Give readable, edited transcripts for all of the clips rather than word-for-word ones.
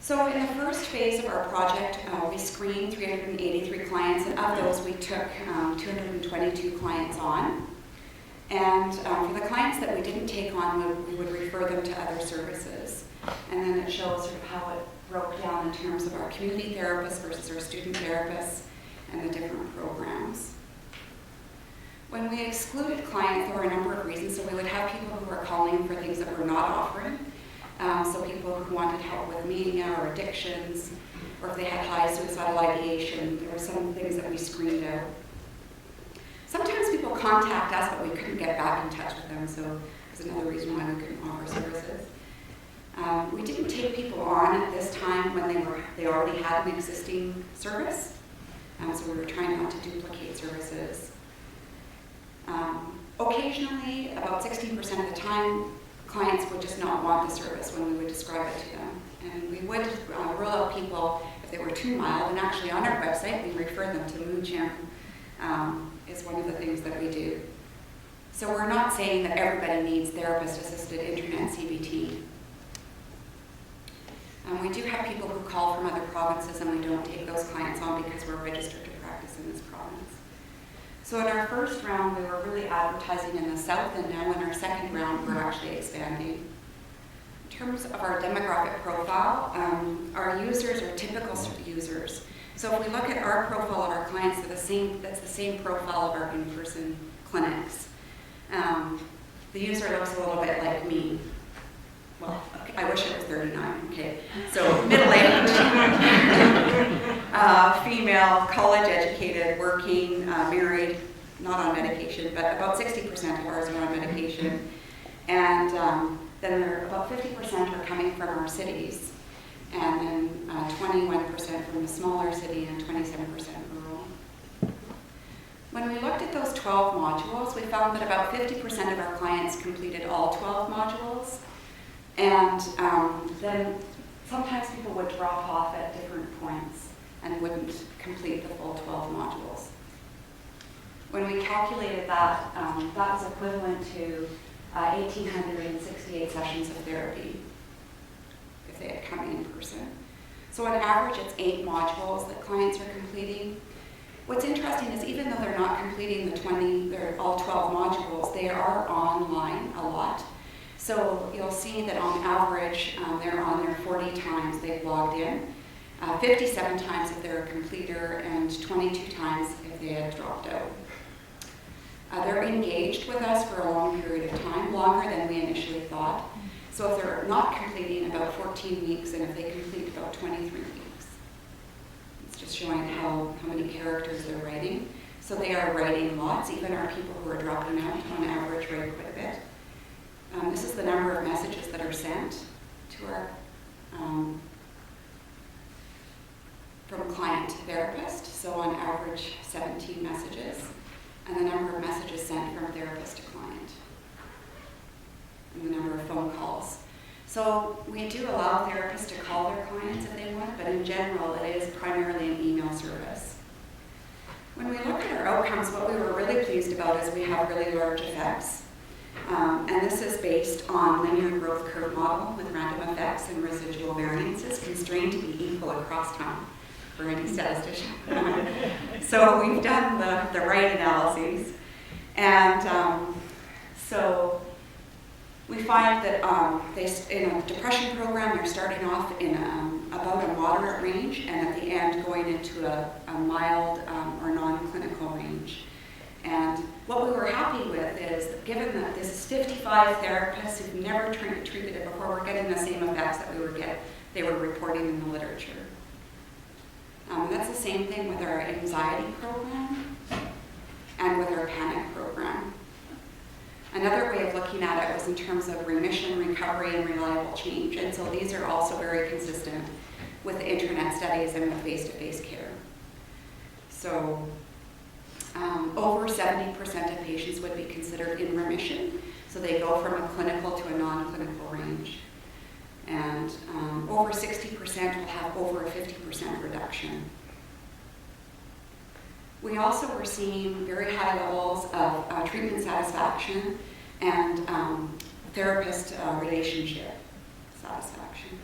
So in the first phase of our project, we screened 383 clients, and of those we took 222 clients on. And for the clients that we didn't take on, we would refer them to other services. And then it shows sort of how it broke down in terms of our community therapists versus our student therapists and the different programs. When we excluded clients, there were a number of reasons. So we would have people who were calling for things that we're not offering. So people who wanted help with mania or addictions, or if they had high suicidal ideation, there were some things that we screened out. Sometimes people contact us, but we couldn't get back in touch with them, so there's another reason why we couldn't offer services. We didn't take people on at this time when they already had an existing service, so we were trying not to duplicate services. Occasionally, about 16% of the time, clients would just not want the service when we would describe it to them. And we would rule out people if they were too mild, and actually on our website we refer them to Mood Gym, is one of the things that we do. So we're not saying that everybody needs therapist-assisted internet CBT. We do have people who call from other provinces, and we don't take those clients on because we're registered to practice in this province. So in our first round, we were really advertising in the south, and now in our second round, we're actually expanding. In terms of our demographic profile, our users are typical users. So if we look at our profile of our clients, that's the same profile of our in-person clinics. The user looks a little bit like me. Well, okay, I wish it was 39, okay. So middle-aged, female, college-educated, working, married, not on medication, but about 60% of ours are on medication. And then about 50% are coming from our cities, and then 21% from a smaller city and 27% rural. When we looked at those 12 modules, we found that about 50% of our clients completed all 12 modules. And then sometimes people would drop off at different points and wouldn't complete the full 12 modules. When we calculated that, that was equivalent to 1,868 sessions of therapy if they had come in person. So on average, it's 8 modules that clients are completing. What's interesting is even though they're not completing all 12 modules, they are online a lot. So you'll see that on average, they're on there 40 times they've logged in, 57 times if they're a completer, and 22 times if they had dropped out. They're engaged with us for a long period of time, longer than we initially thought. So if they're not completing, about 14 weeks, and if they complete, about 23 weeks. It's just showing how many characters they're writing. So they are writing lots. Even our people who are dropping out on average write quite a bit. This is the number of messages that are sent to our, from client to therapist. So on average, 17 messages. And the number of messages sent from therapist to client. And the number of phone calls. So we do allow therapists to call their clients if they want, but in general, it is primarily an email service. When we look at our outcomes, what we were really pleased about is we have really large effects. And this is based on linear growth curve model with random effects and residual variances constrained to be equal across time for any statistician. So we've done the right analyses. And so we find that in a depression program, they're starting off in about a moderate range, and at the end going into a mild or non-clinical range. And what we were happy with is, given that this is 55 therapists who've never treated it before, we're getting the same effects that they were reporting in the literature. That's the same thing with our anxiety program and with our panic program. Another way of looking at it was in terms of remission, recovery, and reliable change. And so these are also very consistent with the internet studies and with face-to-face care. So over 70% of patients would be considered in remission. So they go from a clinical to a non-clinical range. And over 60% will have over a 50% reduction. We also were seeing very high levels of treatment satisfaction and therapist relationship satisfaction.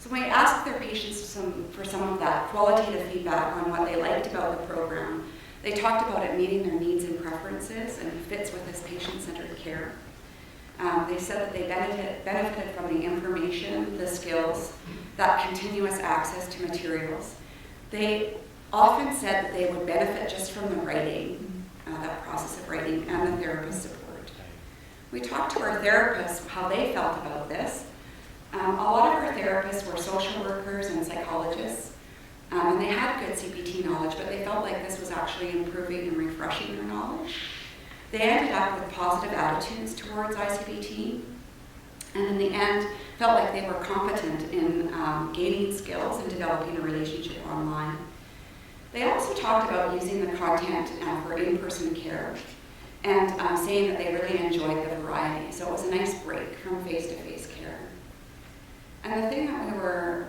So when we asked their patients for some of that qualitative feedback on what they liked about the program, they talked about it meeting their needs and preferences and fits with this patient-centered care. They said that they benefited from the information, the skills, that continuous access to materials. They often said that they would benefit just from the writing, that process of writing, and the therapist support. We talked to our therapists how they felt about this. A lot of our therapists were social workers and psychologists, and they had good CPT knowledge, but they felt like this was actually improving and refreshing their knowledge. They ended up with positive attitudes towards ICBT, and in the end, felt like they were competent in gaining skills and developing a relationship online. They also talked about using the content for in-person care and saying that they really enjoyed the variety. So it was a nice break from face-to-face care. And the thing that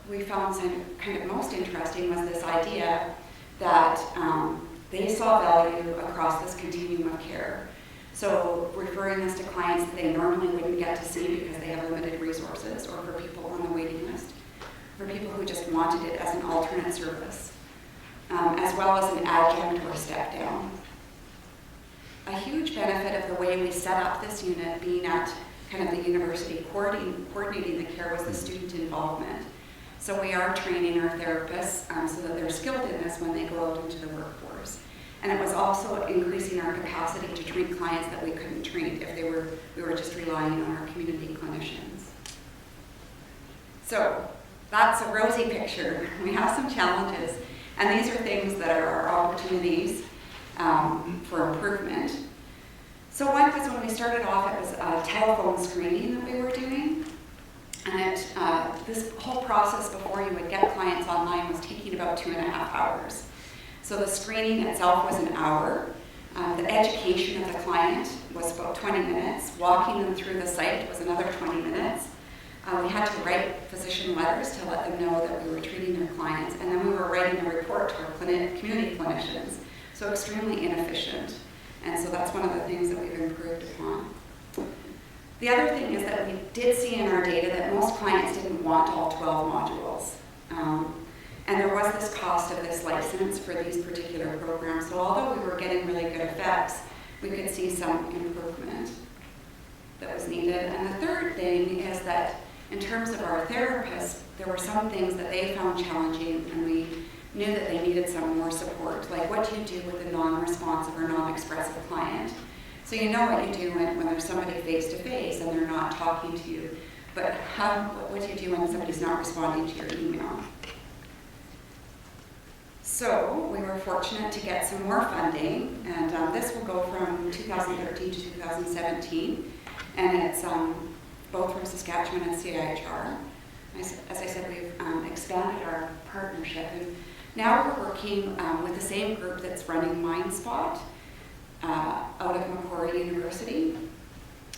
we found kind of most interesting was this idea that they saw value across this continuum of care. So referring this to clients that they normally wouldn't get to see because they have limited resources, or for people on the waiting list, for people who just wanted it as an alternate service, as well as an adjunct or step down. A huge benefit of the way we set up this unit, being at kind of the university coordinating the care, was the student involvement. So we are training our therapists so that they're skilled in this when they go out into the workforce. And it was also increasing our capacity to treat clients that we couldn't treat if we were just relying on our community clinicians. So that's a rosy picture. We have some challenges, and these are things that are our opportunities for improvement. So one was when we started off, it was a telephone screening that we were doing. And this whole process before you would get clients online was taking about 2.5 hours. So the screening itself was an hour. The education of the client was about 20 minutes. Walking them through the site was another 20 minutes. We had to write physician letters to let them know that we were treating their clients. And then we were writing a report to our community clinicians. So extremely inefficient. And so that's one of the things that we've improved upon. The other thing is that we did see in our data that most clients didn't want all 12 modules. And there was this cost of this license for these particular programs. So although we were getting really good effects, we could see some improvement that was needed. And the third thing is that in terms of our therapists, there were some things that they found challenging, and we knew that they needed some more support. Like, what do you do with a non-responsive or non-expressive client? So you know what you do when there's somebody face-to-face and they're not talking to you, but what do you do when somebody's not responding to your email? So we were fortunate to get some more funding, and this will go from 2013 to 2017, and it's both from Saskatchewan and CIHR. As I said, we've expanded our partnership, and now we're working with the same group that's running MindSpot out of Macquarie University.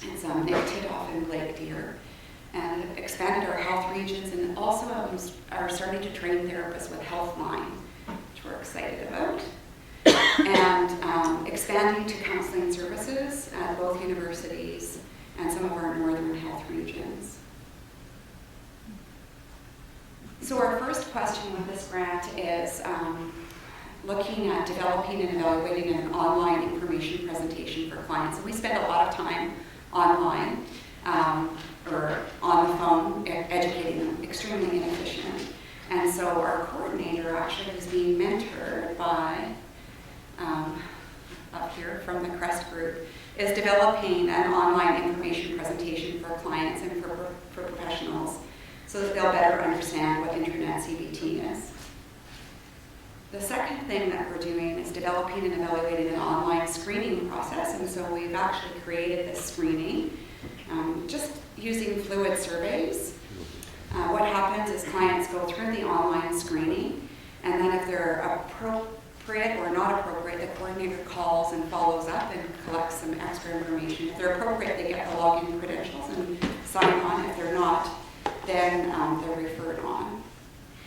It's Nick Tidoff and Blake Deere, and expanded our health regions, and also are starting to train therapists with Healthline, which we're excited about, and expanding to counseling services at both universities and some of our northern health regions. So our first question with this grant is looking at developing and evaluating an online information presentation for clients. And we spend a lot of time online or on the phone educating them, extremely inefficient. And so our coordinator actually is being mentored by, up here from the CREST group, is developing an online information presentation for clients and for professionals so that they'll better understand what internet CBT is. The second thing that we're doing is developing and evaluating an online screening process, and so we've actually created this screening just using fluid surveys. What happens is clients go through the online screening, and then if they're appropriate or not appropriate, the coordinator calls and follows up and collects some extra information. If they're appropriate, they get the login credentials and sign on. If they're not, then they're referred on.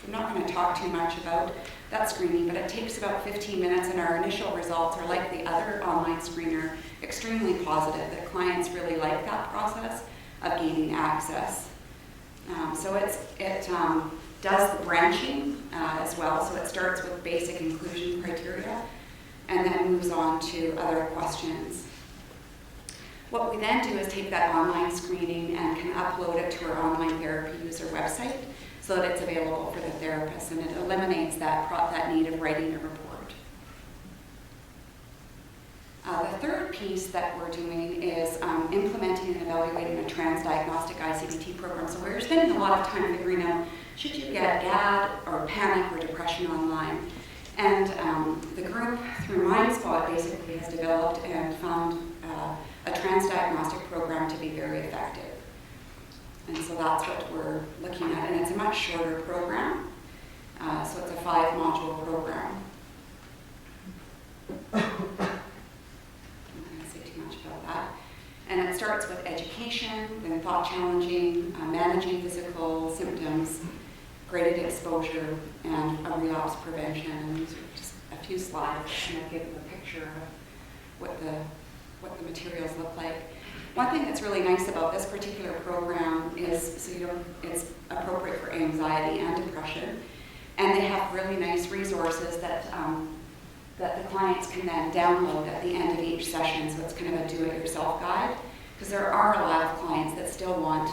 I'm not going to talk too much about that screening, but it takes about 15 minutes, and our initial results are like the other online screener, extremely positive. The clients really like that process of gaining access. So it does the branching as well. So it starts with basic inclusion criteria and then moves on to other questions. What we then do is take that online screening and can upload it to our online therapy user website so that it's available for the therapist, and it eliminates that need of writing a report. The third piece that we're doing is implementing and evaluating a transdiagnostic ICBT program. So we're spending a lot of time figuring out, should you get GAD or panic or depression online? And the group, through MindSpot, basically has developed and found a transdiagnostic program to be very effective. And so that's what we're looking at. And it's a much shorter program. So it's a 5-module program. And it starts with education, then thought challenging, managing physical symptoms, graded exposure, and a relapse prevention. And these are just a few slides to kind of give you a picture of what the materials look like. One thing that's really nice about this particular program is, so it's appropriate for anxiety and depression, and they have really nice resources that the clients can then download at the end of each session, so it's kind of a do-it-yourself guide, because there are a lot of clients that still want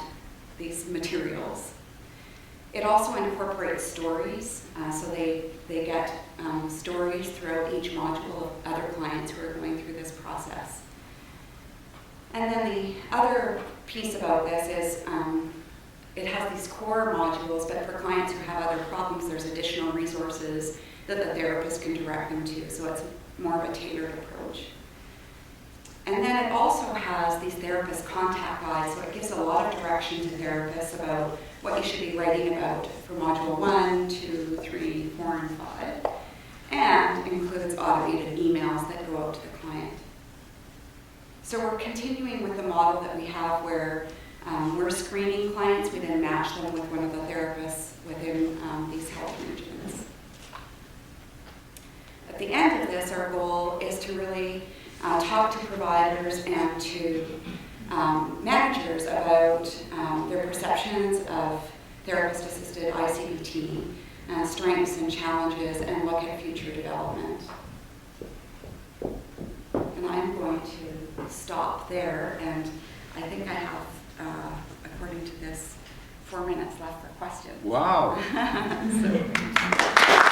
these materials. It also incorporates stories, so they get stories throughout each module of other clients who are going through this process. And then the other piece about this is it has these core modules, but for clients who have other problems, there's additional resources that the therapist can direct them to, so it's more of a tailored approach. And then it also has these therapist contact guides, so it gives a lot of direction to therapists about what you should be writing about for module 1, 2, 3, 4, and 5, and includes automated emails that go out to the client. So we're continuing with the model that we have where we're screening clients, we then match them with one of the therapists within these health regions. At the end of this, our goal is to really talk to providers and to managers about their perceptions of therapist-assisted ICBT, strengths and challenges, and look at future development. And I'm going to stop there, and I think I have, according to this, 4 minutes left for questions. Wow. So.